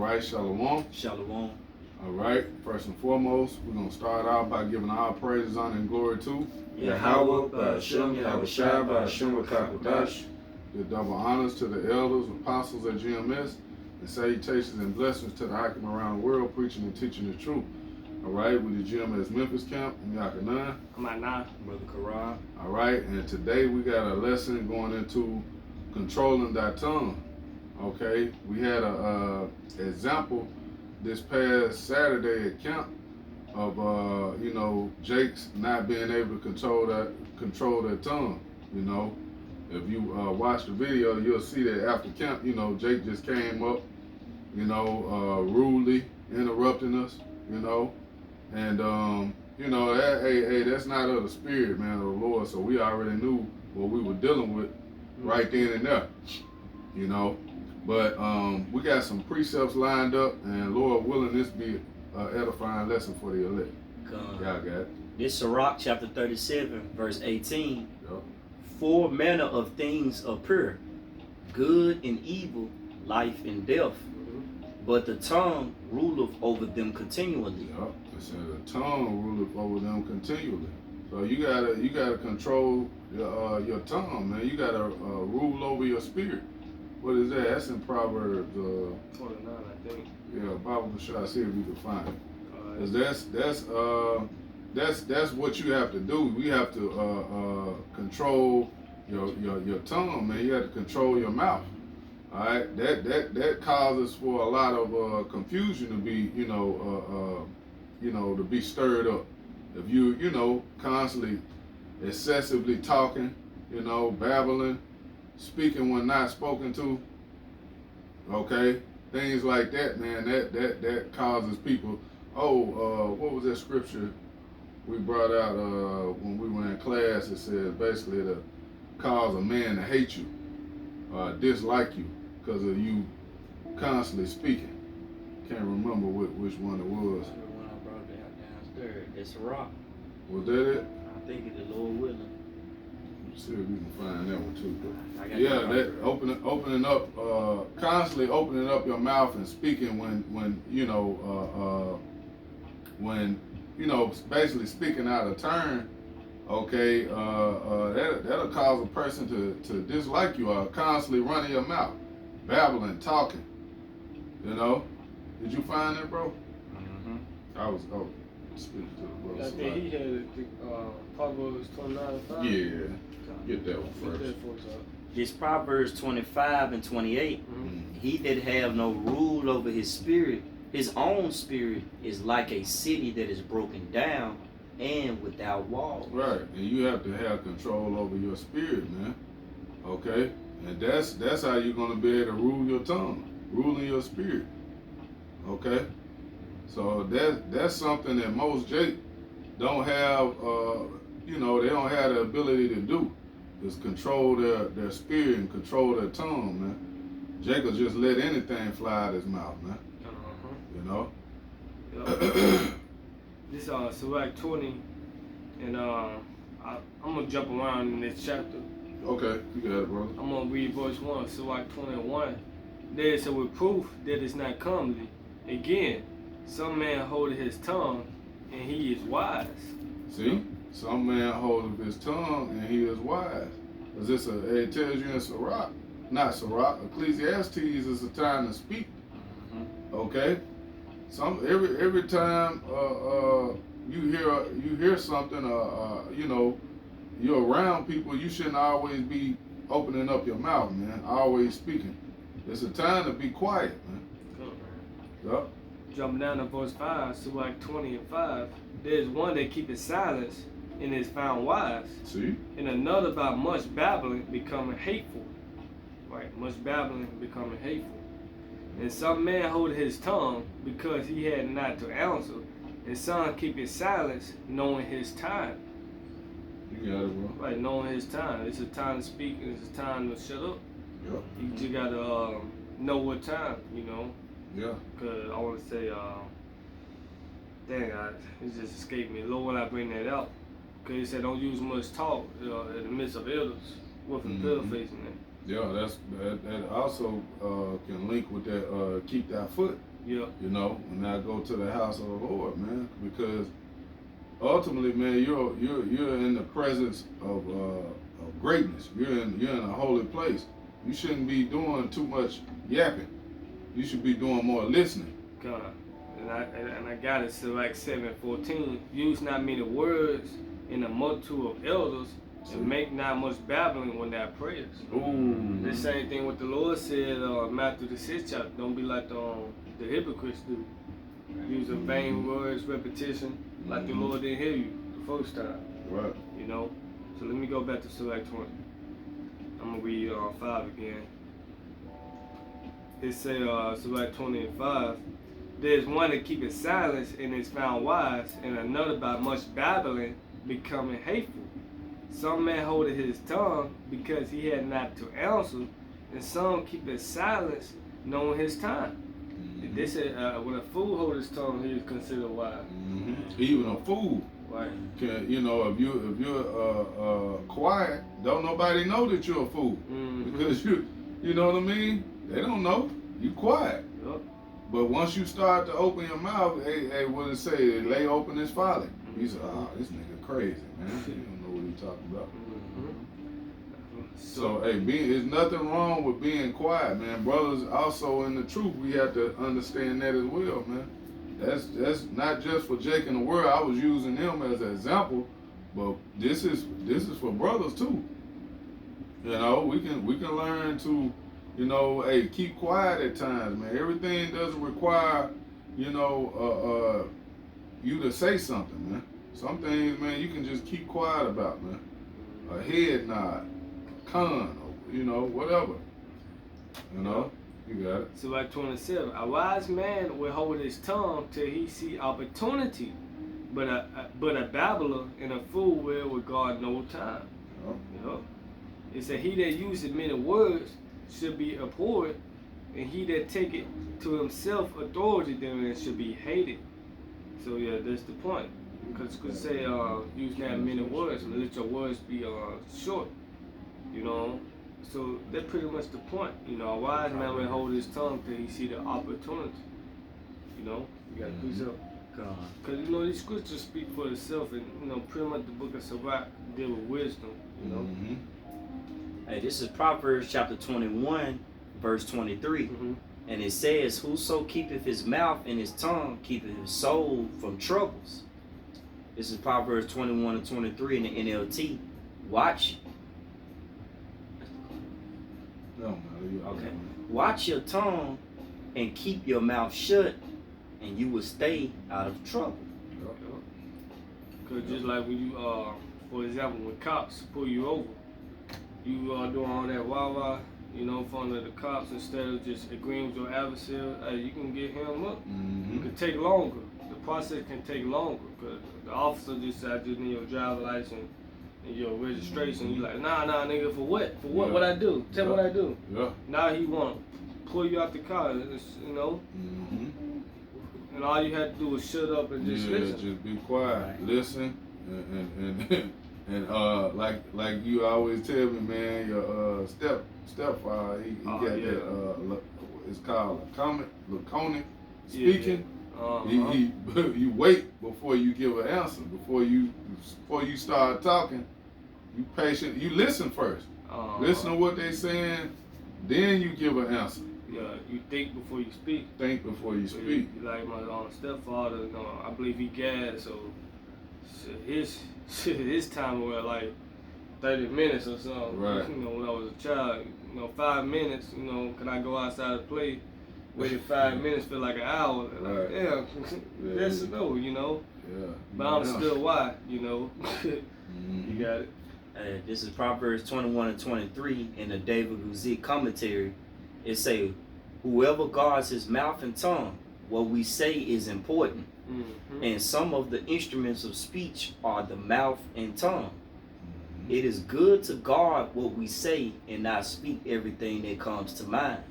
right, Shalom. Shalom. All right, first and foremost, we're going to start out by giving all praises, honor, and glory to Yahweh, Ba'ashem, Yahushua, Ba'ashem, Rakakwadash. Give double honors to the elders, apostles at GMS, and salutations and blessings to the Hakim around the world, preaching and teaching the truth. All right, we the GMS Memphis camp in Yakanan. I'm at 9. Brother Karan. All right, and today we got a lesson going into controlling thy tongue. Okay, we had a example this past Saturday at camp of Jake's not being able to control that tongue. You know, if you watch the video, you'll see that after camp, Jake just came up, rudely interrupting us, and that's not of the spirit, man, of the Lord. So we already knew what we were dealing with right then and there, But we got some precepts lined up, and Lord willing, this be an edifying lesson for the elect. Y'all got it. This Sirach chapter 37, verse 18. Yep. 4 manner of things appear, good and evil, life and death. But the tongue ruleth over them continually. Yep. It said the tongue ruleth over them continually. So you gotta control your tongue, man. You gotta rule over your spirit. What is that? That's in Proverbs 29, I think. Yeah, Bible Bashar. See if we can find it. Cause that's what you have to do. We have to control your tongue, man. You have to control your mouth. All right, that causes for a lot of confusion to be, to be stirred up. If you, constantly, excessively talking, babbling, speaking when not spoken to, okay, things like that, man. That causes people. What was that scripture we brought out when we were in class? It said basically to cause a man to hate you, dislike you, because of you constantly speaking. Can't remember which one it was. The one I brought downstairs. It's Sirach. Was that it? I think it's the Lord willing. Let's see if we can find that one too. Yeah, that opening up, constantly opening up your mouth and speaking when basically speaking out of turn. Okay, that'll cause a person to dislike you, or constantly running your mouth, babbling, talking. Did you find that, bro? Mm-hmm. I was speaking to the brother. I think he had Proverbs 29:5. Yeah, get that one first. Get that for us, This Proverbs 25 and 28. Mm. He that have no rule over his spirit, his own spirit, is like a city that is broken down and without walls. Right, and you have to have control over your spirit, man. Okay, and that's how you're gonna be able to rule your tongue, ruling your spirit. Okay, so that's something that most Jake don't have. They don't have the ability to do, is control their spirit and control their tongue, man. Jake will just let anything fly out his mouth, man. This Sirach 20, and I'm gonna jump around in this chapter. Okay, you got it, brother. I'm gonna read verse 1, Sirach 21. There is a reproof that is not comely. Again, some man holdeth his tongue, and he is wise. See, some man holdeth his tongue, and he is wise. Cause it tells you in Sirach, not Sirach, Ecclesiastes is a time to speak. Mm-hmm. Okay. Every time you hear something, you're around people, you shouldn't always be opening up your mouth, man. Always speaking. It's a time to be quiet, man. Yep. Jump down to verse 5, Sirach 20 and 5. There is one that keepeth silence and is found wise. See? And another by much babbling becoming hateful. Right, much babbling becoming hateful. And some man hold his tongue because he had not to answer, and some keep his silence knowing his time. You got it, bro. Right, knowing his time. It's a time to speak and it's a time to shut up. Yep. You just gotta know what time, Yeah. Cause I wanna say, it just escaped me. Lord, when I bring that out. Cause he said don't use much talk in the midst of elders. What from paraphrasing that. Yeah, that also can link with that keep thy foot Yeah. You know, when I go to the house of the Lord, man, because ultimately, man, you're in the presence of greatness. You're in a holy place. You shouldn't be doing too much yapping. You should be doing more listening. God. And I got it to like 7:14. Use not many words in a multitude of elders, and make not much babbling when thou prayers. Ooh. The same thing what the Lord said, Matthew the 6th chapter. Don't be like the hypocrites do. Using vain words, repetition, like the Lord didn't hear you the first time. Right. You know? So let me go back to Select 20. I'm going to read 5 again. It says, Select 20 and 5. There's one that keepeth silence and is found wise, and another by much babbling becoming hateful. Some man holdeth his tongue because he had not to answer, and some keepeth silence knowing his time. They said when a fool hold his tongue, he is considered wise. Even a fool, Right. can, you know, if you're quiet, don't nobody know that you're a fool because you know what I mean. They don't know you quiet. Yep. But once you start to open your mouth, hey, what it say? Lay open his folly. He said, this nigga crazy, man. He don't know what he talking about. So, hey, there's nothing wrong with being quiet, man. Brothers, also in the truth, we have to understand that as well, man. That's not just for Jake and the world. I was using them as an example, but this is for brothers too. You know, we can learn to, you know, hey, keep quiet at times, man. Everything doesn't require, you know, you to say something, man. Some things, man, you can just keep quiet about, man. A head nod, con, you know, whatever. You know, you got it. So like 27, a wise man will hold his tongue till he see opportunity, but a babbler and a fool will regard no time. You know, it said he that useth many words should be abhorred, and he that taketh to himself authority therein should be hated. So yeah, that's the point. Because could say use not many words, and let your words be short. You know, so that's pretty much the point. You know, a wise man will hold his tongue till he see the opportunity. You know, you got to preach up. Because you know these scriptures speak for itself, and you know pretty much the book of Sirach deal with wisdom. You know. Hey, this is Proverbs chapter 21, verse 23. And it says, whoso keepeth his mouth and his tongue keepeth his soul from troubles. This is Proverbs 21 and 23 in the NLT. Watch. Okay. Watch your tongue and keep your mouth shut, and you will stay out of trouble. Because just like when you, for example, when cops pull you over, you are doing all that wah-wah, you know, in front of the cops, instead of just agreeing with your adversary, you can get him up. It can take longer. The process can take longer because the officer just said, I just need your driver license and your registration. You like, nah, nigga, for what? For what? What I do? Tell me what I do. Now he want to pull you out the car, you know? And all you had to do was shut up and just listen. Just be quiet, listen, and like you always tell me, man, your stepfather, he got that it's called laconic speaking. You wait before you give an answer. Before you start talking, you patient. You listen first. Listen to what they saying, then you give an answer. Yeah, you think before you speak. Think before you speak. Like my stepfather, I believe he gas, so his time was like 30 minutes or something. Right. You know, when I was a child, 5 minutes. You know, can I go outside to play? Waited 5 minutes, feel like an hour. Like, damn, that's a no, you know. Yeah. But I'm still why, you know. You got it. This is Proverbs 21 and 23 in the David Guzik commentary. It say, whoever guards his mouth and tongue, what we say is important. And some of the instruments of speech are the mouth and tongue. It is good to guard what we say and not speak everything that comes to mind.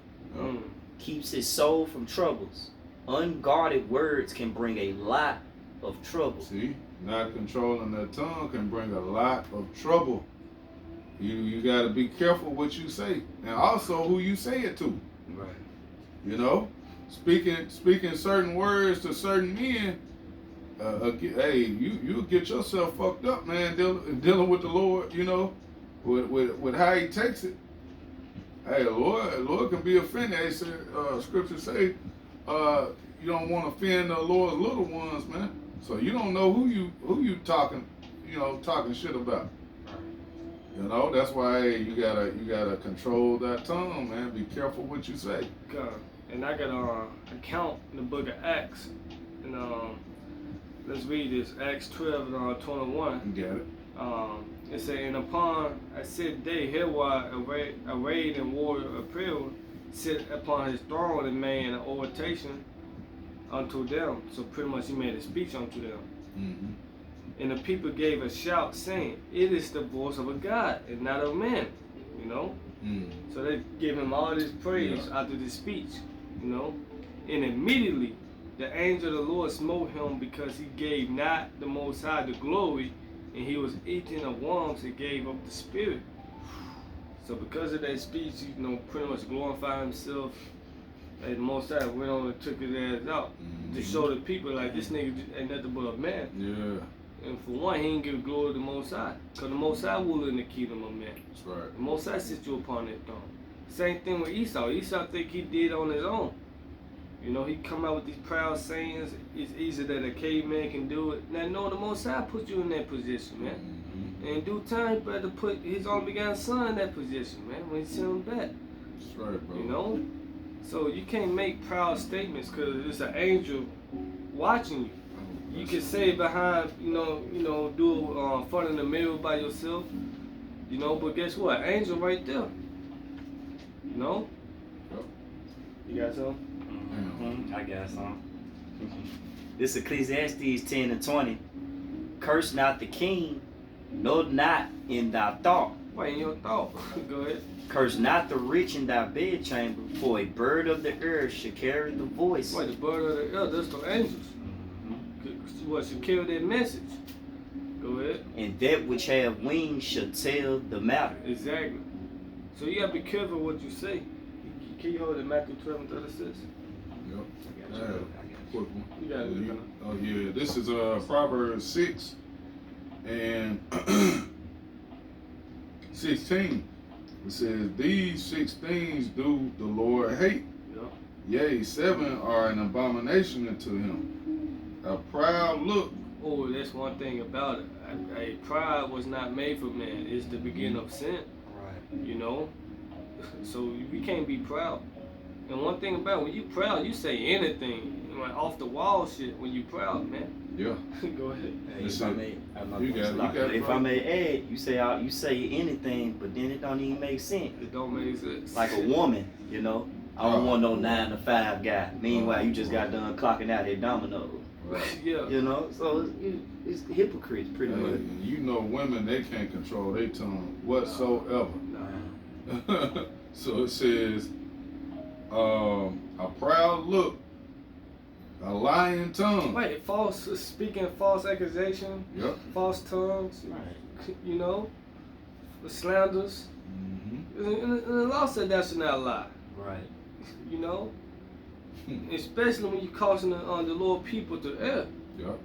Keeps his soul from troubles. Unguarded words can bring a lot of trouble. See, not controlling the tongue can bring a lot of trouble. You got to be careful what you say, and also who you say it to. Right. You know, speaking certain words to certain men, hey, you get yourself fucked up, man. Dealing with the Lord, you know, with how He takes it. Hey, the Lord can be offended. They said, Scripture say, you don't want to offend the Lord's little ones, man. So you don't know who you talking shit about. You know, that's why hey, you gotta control that tongue, man. Be careful what you say. And I got an account in the book of Acts, and let's read this. Acts 12 and 21. You got it. It said, and upon a set day, Herod, arrayed in warrior apparel, sit upon his throne and made an oration unto them. So pretty much he made a speech unto them. Mm-hmm. And the people gave a shout, saying, "It is the voice of a God and not of man." You know. So they give him all this praise after this speech. You know. And immediately the angel of the Lord smote him because he gave not the Most High the glory, and he was eating of worms and gave up the spirit. So because of that speech, you know, pretty much glorified himself. And the Most High went on and took his ass out to show the people like this nigga ain't nothing but a man. Yeah. And for one, he ain't give glory to the Most High, because the Most High rule in the kingdom of man. That's right. The Most High sits you upon that throne. Same thing with Esau. Esau think he did on his own. You know, he come out with these proud sayings. It's easy that a caveman can do it. Now, no, the Most High put you in that position, man. Mm-hmm. And in due time, he better put his only begotten son in that position, man, when he sent him back. That's right, bro. You know? So you can't make proud statements because it's an angel watching you. You can say it behind, do front in the mirror by yourself, you know, but guess what? Angel right there. You know? Yep. You got some? I got some. This Ecclesiastes 10 and 20. Curse not the king, nor not in thy thought. Wait, in your thought. Go ahead. Curse not the rich in thy bedchamber, for a bird of the earth shall carry the voice. Wait, the bird of the air, that's the angels. What should carry that message? Go ahead. And that which have wings shall tell the matter. Exactly. So you gotta be careful what you say. Can you hold it Matthew 12 and 36? Yep. Yeah. Quick one. You got it. Oh yeah. This is Proverbs 6 and 16. It says, "These 6 things do the Lord hate. Yep. Yea, 7 are an abomination unto him. A proud look." Oh, that's one thing about it. A pride was not made for man. It's the beginning of sin. Right. You know? So we can't be proud. And one thing about it, when you proud, you say anything. Like off the wall shit when you proud, man. Yeah. Go ahead. Hey, if I I may add, you say anything, but then it don't even make sense. It don't make sense. Like a woman, you know. I don't want no 9 to 5 guy. Meanwhile, you just got done clocking out at Domino's. Right. Yeah. You know, so it's hypocrites pretty much. You know, women, they can't control their tongue whatsoever. Nah. So it says, a proud look, a lying tongue. Wait, speaking false accusation, Yep. false tongues, Right. you know, slanders. Mm-hmm. And the law said that should not lie, Right. you know? Especially when you causing the Lord people to err. Yep.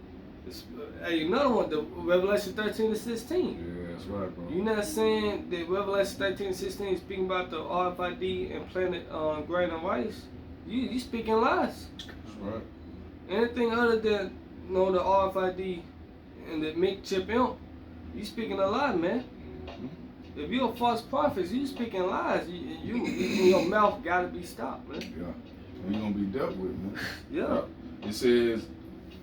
Hey, another one, the Revelation 13 and 16. Yeah, that's right, bro. You're not saying that Revelation 13 and 16 is speaking about the RFID and planet grain and rice. You speaking lies. That's right. Anything other than the RFID and the mixed chip imp, you speaking a lie, man. Mm-hmm. If you're a false prophet, you speaking lies. Your mouth gotta be stopped, man. Yeah. You're going to be dealt with, man. Yeah. Yep. It says,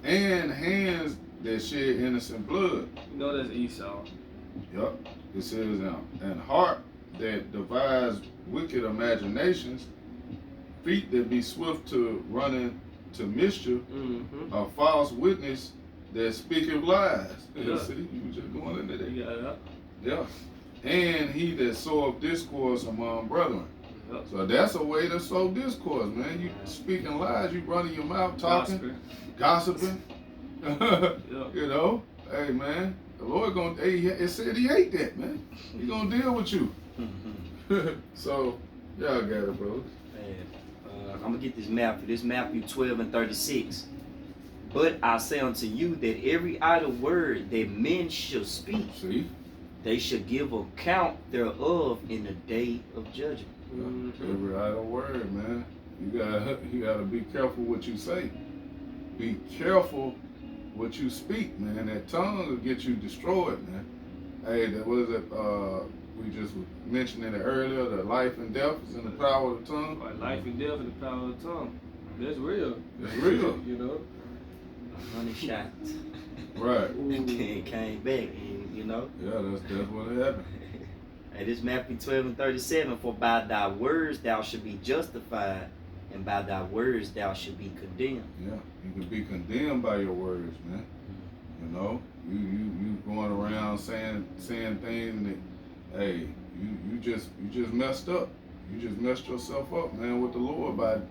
and hands that shed innocent blood. You know that's Esau. Yep. It says, and heart that devise wicked imaginations, feet that be swift to running to mischief, Mm-hmm. a false witness that speaketh lies. Yeah. See, you were just going into that. You got it up. Yeah. And he that soweth discourse among brethren. Yep. So that's a way to sow discourse, man. You speaking lies, you running your mouth, talking, gossiping. Yeah. You know, hey man, the Lord it said He hate that, man. He gonna deal with you. So y'all got it, bro. Man, I'm gonna get this Matthew. This Matthew 12:36. But I say unto you that every idle word that men shall speak, See? they shall give account thereof in the day of judgment. Every idle word, man. You gotta be careful what you say. Be careful what you speak, man. That tongue will get you destroyed, man. Hey, what is it? We just was mentioning it earlier. The life and death is in the power of the tongue. Right, life and death in the power of the tongue. That's real. It's real. You know. 100 shots. Right. And came back, and, you know. Yeah, that's what happened. And this Matthew 12:37. For by thy words thou shalt be justified, and by thy words thou shalt be condemned. Yeah, you can be condemned by your words, man. You know, you going around saying things that, hey, you just messed up. You just messed yourself up, man, with the Lord by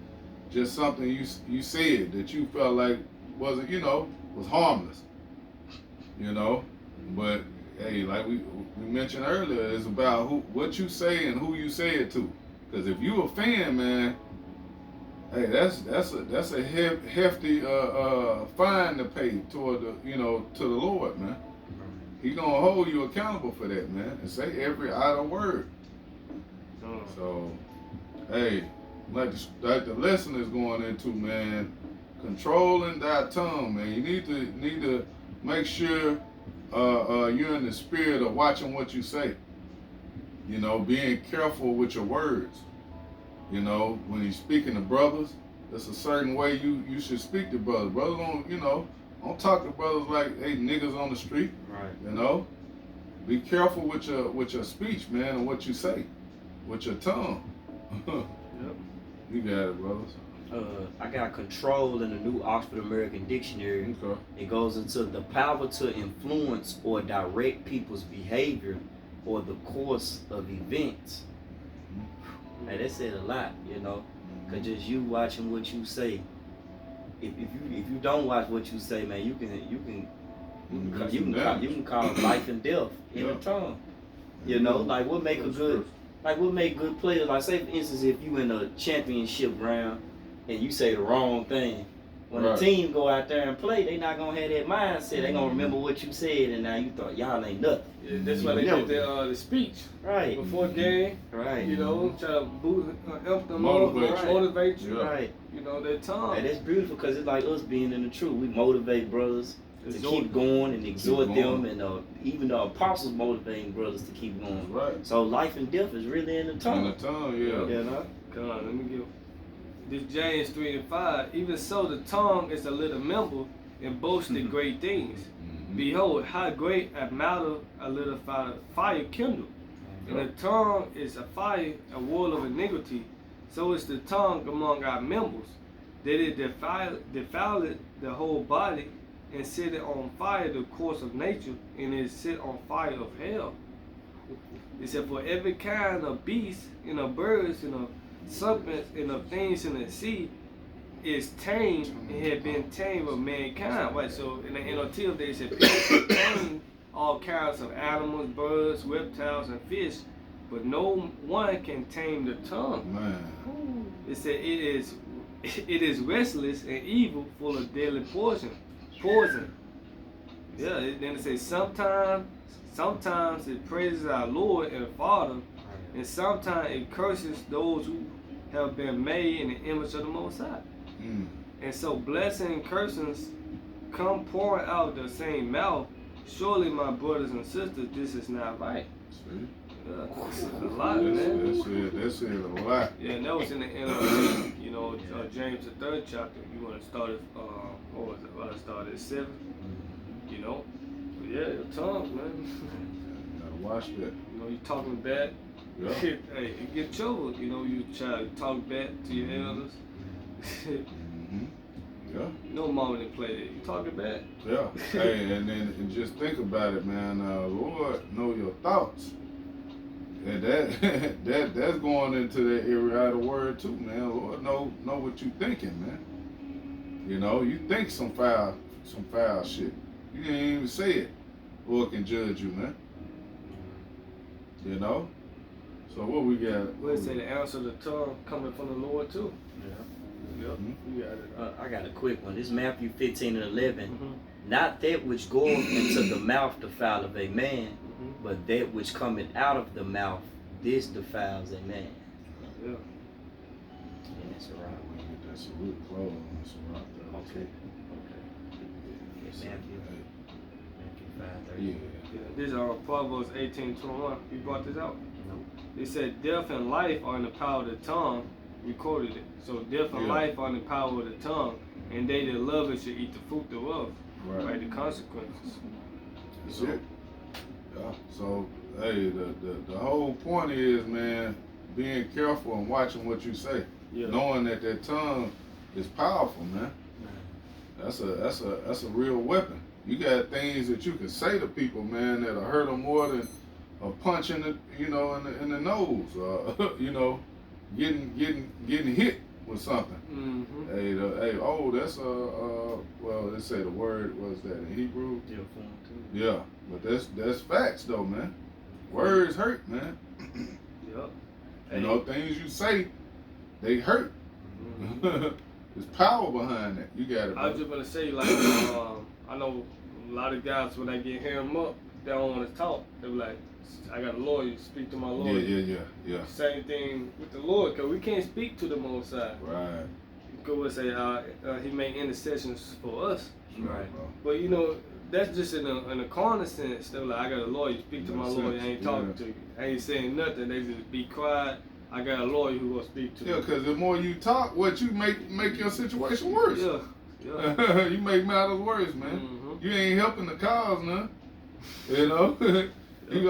just something you said that you felt like wasn't, was harmless. But hey, like we mentioned earlier, it's about what you say and who you say it to. Because if you a fan, man, hey, that's a hefty fine to pay toward to the Lord, man. He gonna hold you accountable for that, man, and say every idle word. So, hey, like the lesson is going into, man, controlling that tongue, man. You need to make sure you're in the spirit of watching what you say. Being careful with your words. When you're speaking to brothers, there's a certain way you should speak to brothers. Brothers don't talk to brothers like, hey, niggas on the street. Right. Be careful with your speech, man, and what you say, with your tongue. Yep. You got it, brothers. I got control in the New Oxford American Dictionary. Okay. It goes into the power to influence or direct people's behavior or the course of events. Hey, that said a lot, cause just you watching what you say. If you don't watch what you say, man, you can cause life and death in the tongue. Like what make good players. Like say for instance, if you in a championship round and you say the wrong thing, when the team go out there and play, they not gonna have that mindset. They gonna remember what you said, and now you thought y'all ain't nothing. Yeah, that's why they did the speech right before game. Right. Try to help them motivate you. Right. Their tongue. And that's beautiful because it's like us being in the truth. We motivate brothers to keep going and exhort them, and even the apostles motivating brothers to keep going. Right. So life and death is really in the tongue. In the tongue, yeah. Come on, let me give this James 3:5. Even so, the tongue is a little member and boasted great things. Behold, how great a matter a little fire kindled. And the tongue is a fire, a wall of iniquity. So is the tongue among our members, that it defileth the whole body, and set it on fire the course of nature, and is set on fire of hell. It said, for every kind of beast, of birds, of serpents, of things in the sea, is tamed and had been tamed with mankind. Right, so in the NLT they said people tame all kinds of animals, birds, reptiles, and fish, but no one can tame the tongue. Man. It said it is restless and evil, full of deadly poison. Yeah, then it says sometimes it praises our Lord and Father, and sometimes it curses those who have been made in the image of the Most High. And so blessing and cursings come pouring out the same mouth. Surely, my brothers and sisters, this is not right. See? That's a lot, man. That's it a lot. Yeah, and that was in the NLT, James the 3rd chapter. You want to start at, what was it? Well, I started at 7. But yeah, your tongue, man. Gotta watch that. You talking bad. Yeah. Hey, it get trouble. You try to talk back to your elders. Yeah. No mama didn't play that. You talking back. Yeah. Hey, and just think about it, man. Lord know your thoughts. And that's going into that area of the word too, man. Lord know what you thinking, man. You think some foul shit. You didn't even say it. Lord can judge you, man. So what we got? We'll say the answer of the tongue coming from the Lord too. Yeah. Yep. You got it. I got a quick one. This is Matthew 15 and 11. Mm-hmm. Not that which goeth into the mouth defileth a man, Mm-hmm. but that which cometh out of the mouth, this defiles a man. Yeah. Yeah, that's right. We get that salute close on this one right there. Okay. Yes, Matthew. Yeah. 5:30. Yeah. This is Proverbs 18:21. You brought this out. Nope. It said, "Death and life are in the power of the tongue." We quoted it. So death and Yeah. life are in the power of the tongue, and they that love it should eat the fruit thereof. Right. Right. The consequences. That's it. Yeah. So, hey, the whole point is, man, being careful and watching what you say, Yeah. knowing that tongue is powerful, man. That's a real weapon. You got things that you can say to people, man, that'll hurt them more than a punch in the, in the nose, getting hit with something. Mm-hmm. Hey, that's well, let's say the word was that in Hebrew. Still form too. Yeah, but that's facts though, man. Words hurt, man. Yep. Things you say, they hurt. Mm-hmm. There's power behind that. You got it, I was bro. just gonna say, like, I know a lot of guys when they get him up, they don't want to talk. They be like, "I got a lawyer. Speak to my lawyer." Yeah. Same thing with the Lord, cause we can't speak to the Most High. Right. Go and say how He make intercessions for us. Right, bro. But that's just in a carnal sense. They're like, "I got a lawyer. Speak to my Makes lawyer. sense, I ain't yeah. talking to you. I ain't saying nothing. They just be quiet. I got a lawyer who gonna speak to Yeah, me." because the more you talk, what you make your situation worse. Yeah. Yeah. You make matters worse, man. Mm-hmm. You ain't helping the cause, none.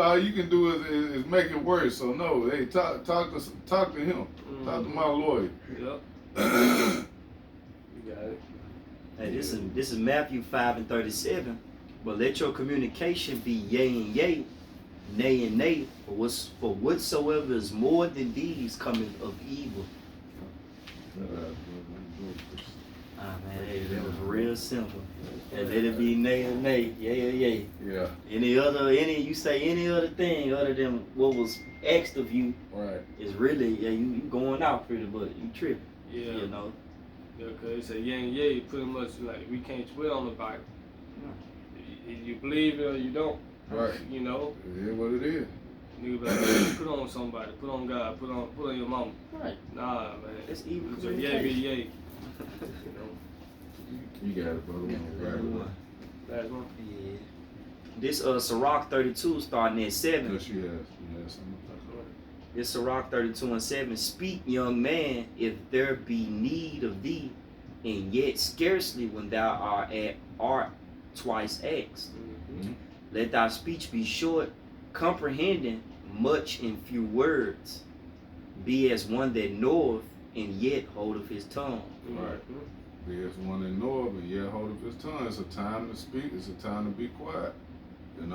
All you can do is make it worse. So no, hey, talk to him. Mm-hmm. Talk to my lawyer. Yep. You got it. Hey, this is Matthew 5 and 37. But let your communication be yea and yea, nay and nay, for whatsoever is more than these cometh of evil. Ah man, hey, that was real simple. And let it be nay and nay, yea and yea. Yeah. You say any other thing other than what was asked of you Right. is really, you going out pretty, but you tripping. Yeah. You know. Yeah, cause it say yeah and yeah, pretty much like we can't dwell on the Bible. You believe it or you don't. Right. You know. It is what it is. Nigga be like, "Hey, put on somebody, put on God, put on your mama." Right. Nah, man. It's evil So yeah be communication. yay. You know. You got it, brother. Right away. Last one. Yeah. This Sirach 32 starting at 7. Yes, she has something. This Sirach 32 and 7. Speak, young man, if there be need of thee, and yet scarcely when thou art twice asked. Mm-hmm. Let thy speech be short, comprehending much in few words. Be as one that knoweth, and yet holdeth his tongue. Right. There's one that knoweth, and yet holdeth his tongue. It's a time to speak. It's a time to be quiet. And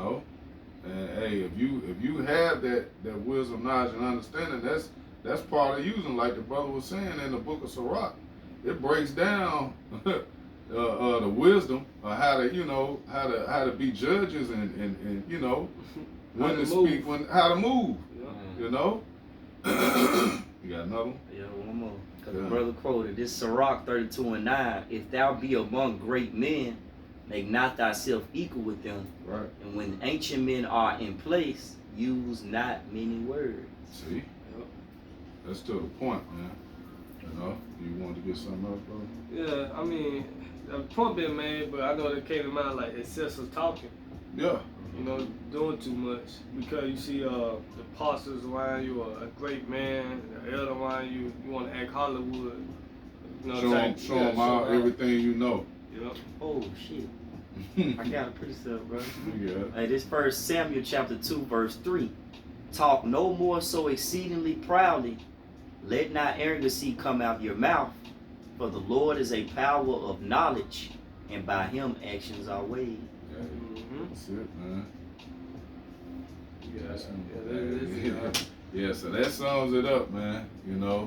hey, if you have that wisdom, knowledge, and understanding, that's part of using, like the brother was saying in the book of Sirach. It breaks down the wisdom of how to be judges and when to speak, how to move. Yeah. You got another one? Yeah, one more. Because Yeah. the brother quoted this Sirach 32 and 9. If thou be among great men, make not thyself equal with them. Right. And when ancient men are in place, use not many words. See? Yep. That's to the point, man. You want to get something else, bro? Yeah, I mean, the point been made, but I know that came to mind like excessive talking. Yeah. Doing too much because you see the apostles around you, or a great man, an elder around you. You want to act Hollywood. Show them all everything you know. Yep. Oh, shit. I got it pretty simple, bro. Yeah. Hey, this 1 Samuel chapter 2, verse 3. Talk no more so exceedingly proudly. Let not arrogancy come out your mouth. For the Lord is a power of knowledge, and by him actions are weighed. Mm-hmm. That's it, man. Yeah. Yeah, so that sums it up, man.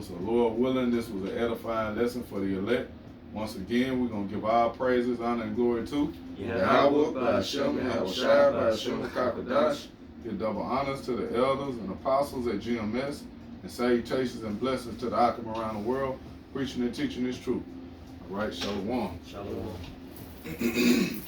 So Lord willing, this was an edifying lesson for the elect. Once again, we're going to give our praises, honor, and glory to Yahweh, by Hashem, Yahushua, by Hashem, Kakadash. Give double honors to the elders and apostles at GMS, and salutations and blessings to the Akim around the world. preaching and teaching this truth. All right, shalom. Shalom.